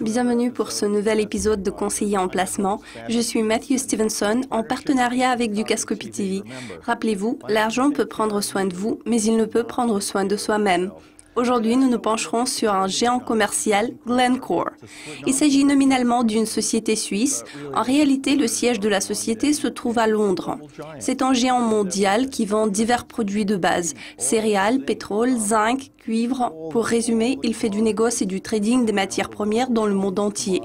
Bienvenue pour ce nouvel épisode de Conseiller en placement. Je suis Matthew Stevenson, en partenariat avec Dukascopy TV. Rappelez-vous, l'argent peut prendre soin de vous, mais il ne peut prendre soin de soi-même. Aujourd'hui, nous nous pencherons sur un géant commercial, Glencore. Il s'agit nominalement d'une société suisse. En réalité, le siège de la société se trouve à Londres. C'est un géant mondial qui vend divers produits de base, céréales, pétrole, zinc, cuivre. Pour résumer, il fait du négoce et du trading des matières premières dans le monde entier.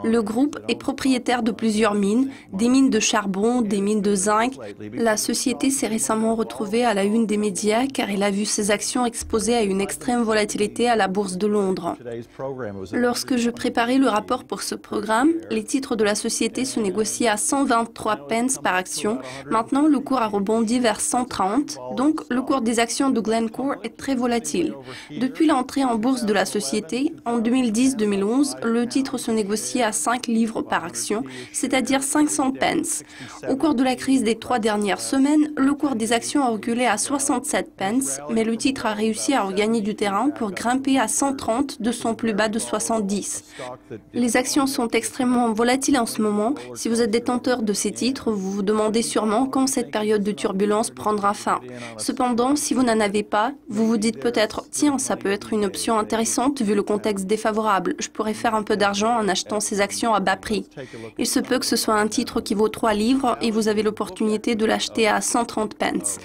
Le groupe est propriétaire de plusieurs mines, des mines de charbon, des mines de zinc. La société s'est récemment retrouvée à la une des médias car elle a vu ses actions exposées à une extrême volatilité à la bourse de Londres. Lorsque je préparais le rapport pour ce programme, les titres de la société se négociaient à 123 pence par action. Maintenant, le cours a rebondi vers 130, donc le cours des actions de Glencore est très volatile. Depuis l'entrée en bourse de la société, en 2010-2011, le titre se négociait à 5 livres par action, c'est-à-dire 500 pence. Au cours de la crise des 3 dernières semaines, le cours des actions a reculé à 67 pence, mais le titre a réussi à regagner du terrain pour grimper à 130 de son plus bas de 70. Les actions sont extrêmement volatiles en ce moment. Si vous êtes détenteur de ces titres, vous vous demandez sûrement quand cette période de turbulence prendra fin. Cependant, si vous n'en avez pas, vous vous dites peut-être « Tiens, ça peut être une option intéressante vu le contexte défavorable. Je pourrais faire un peu d'argent en achetant ces actions à bas prix. » Il se peut que ce soit un titre qui vaut 3 livres et vous avez l'opportunité de l'acheter à 130 pence.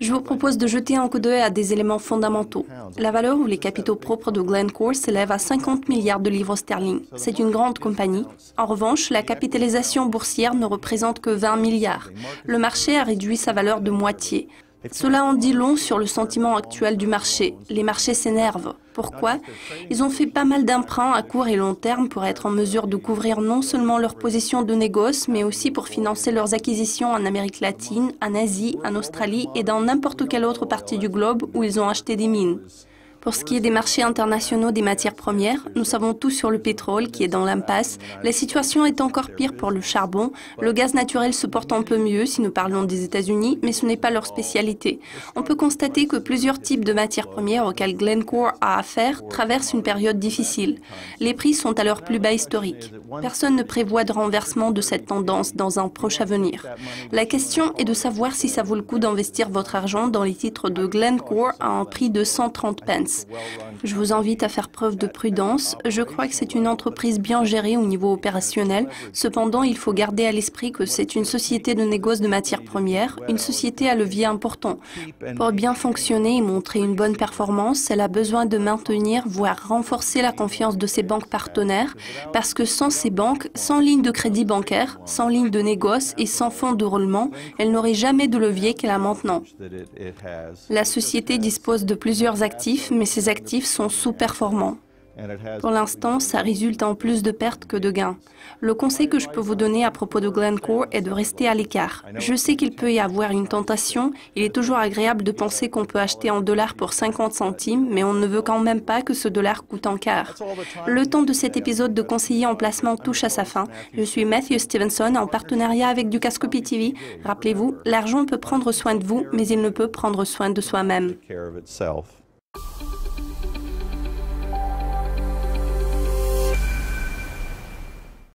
Je vous propose de jeter un coup d'œil à des éléments fondamentaux. La valeur ou les capitaux propres de Glencore s'élève à 50 milliards de livres sterling. C'est une grande compagnie. En revanche, la capitalisation boursière ne représente que 20 milliards. Le marché a réduit sa valeur de moitié. Cela en dit long sur le sentiment actuel du marché. Les marchés s'énervent. Pourquoi? Ils ont fait pas mal d'emprunts à court et long terme pour être en mesure de couvrir non seulement leur position de négoce, mais aussi pour financer leurs acquisitions en Amérique latine, en Asie, en Australie et dans n'importe quelle autre partie du globe où ils ont acheté des mines. Pour ce qui est des marchés internationaux des matières premières, nous savons tout sur le pétrole qui est dans l'impasse. La situation est encore pire pour le charbon. Le gaz naturel se porte un peu mieux si nous parlons des États-Unis, mais ce n'est pas leur spécialité. On peut constater que plusieurs types de matières premières auxquelles Glencore a affaire traversent une période difficile. Les prix sont à leur plus bas historique. Personne ne prévoit de renversement de cette tendance dans un proche avenir. La question est de savoir si ça vaut le coup d'investir votre argent dans les titres de Glencore à un prix de 130 pence. Je vous invite à faire preuve de prudence. Je crois que c'est une entreprise bien gérée au niveau opérationnel. Cependant, il faut garder à l'esprit que c'est une société de négoce de matières premières, une société à levier important. Pour bien fonctionner et montrer une bonne performance, elle a besoin de maintenir, voire renforcer la confiance de ses banques partenaires, parce que sans ces banques, sans ligne de crédit bancaire, sans ligne de négoce et sans fonds de roulement, elle n'aurait jamais de levier qu'elle a maintenant. La société dispose de plusieurs actifs, mais ces actifs sont sous-performants. Pour l'instant, ça résulte en plus de pertes que de gains. Le conseil que je peux vous donner à propos de Glencore est de rester à l'écart. Je sais qu'il peut y avoir une tentation. Il est toujours agréable de penser qu'on peut acheter en dollars pour 50 centimes, mais on ne veut quand même pas que ce dollar coûte un quart. Le temps de cet épisode de conseiller en placement touche à sa fin. Je suis Matthew Stevenson en partenariat avec Dukascopy TV. Rappelez-vous, l'argent peut prendre soin de vous, mais il ne peut prendre soin de soi-même.